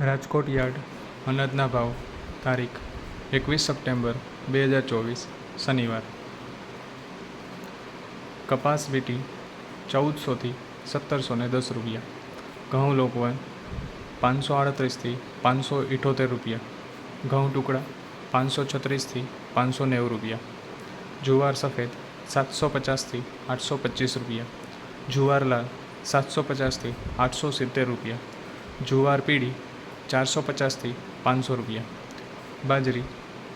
Rajkot yard અનાજના ભાવ તારીખ 21 સપ્ટેમ્બર 2024 શનિવાર. કપાસ વીટી 1400 થી 1710 રૂપિયા. ઘઉં લોકવન 538 થી 578 રૂપિયા. ઘઉં ટુકડા 536 થી 590 રૂપિયા. જુવાર સફેદ 750 થી 825 રૂપિયા. જુવાર લાલ 750 થી 870 રૂપિયા. જુવાર પીળી 450 થી 500 રૂપિયા. બાજરી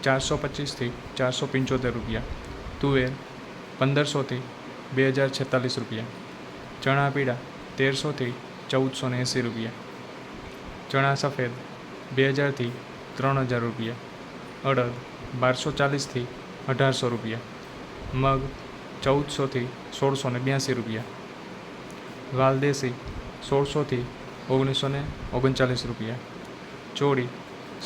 425 થી 475 રૂપિયા. તુવેર 1500 થી 2046 રૂપિયા. ચણા પીળા 1300 થી 1480 રૂપિયા. ચણા સફેદ 2000 થી 3000 રૂપિયા. અડદ 1240 થી 1800 રૂપિયા. મગ 1400 થી 1682 રૂપિયા. વાલદેશી 1600 થી 1939 રૂપિયા. ચોળી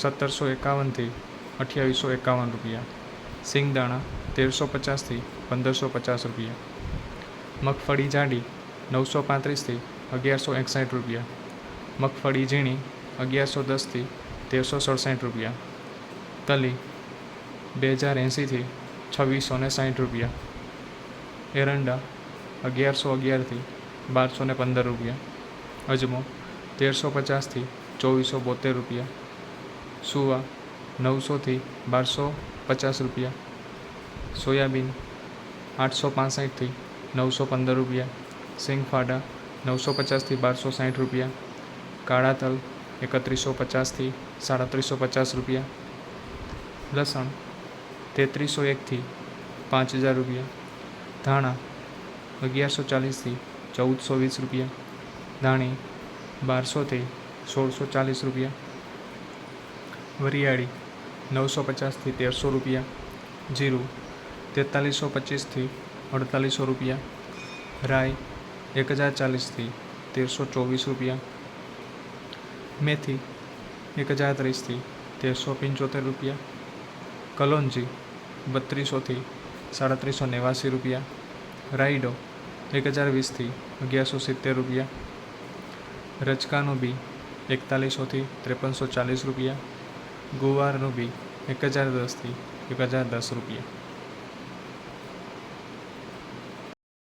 1751 થી 2851 રૂપિયા. સિંગદાણા 1350 થી 1550 રૂપિયા. મગફળી જાડી 935 થી 1161 રૂપિયા. મગફળી ઝીણી 1110 થી 1367 રૂપિયા. તલી 2080 થી 2660 રૂપિયા. એરંડા 1111 થી 1215 રૂપિયા. અજમો 1350 થી 2472 રૂપિયા. સુવા 900 થી 1250 રૂપિયા. સોયાબીન 865 થી 915 રૂપિયા. સિંગફાડા 950 થી 1260 રૂપિયા. કાળા તલ 3150 થી 3750 રૂપિયા. લસણ 3301 થી 5000 રૂપિયા. ધાણા 1140 થી 1420 રૂપિયા. ધાણી 1200 થી 1640 રૂપિયા. વરિયાળી 950 થી 1300 રૂપિયા. જીરું 4325 થી 4800 રૂપિયા. રાઈ 1040 થી 1324 રૂપિયા. મેથી 1030 થી 1375 રૂપિયા. કલોંજી 3200 થી 3789 રૂપિયા. રાયડો 1020 થી 1170 રૂપિયા. રચકાનું બી 4100 થી 5340 રૂપિયા. ગુવારનું બી 1010 થી 1010 રૂપિયા.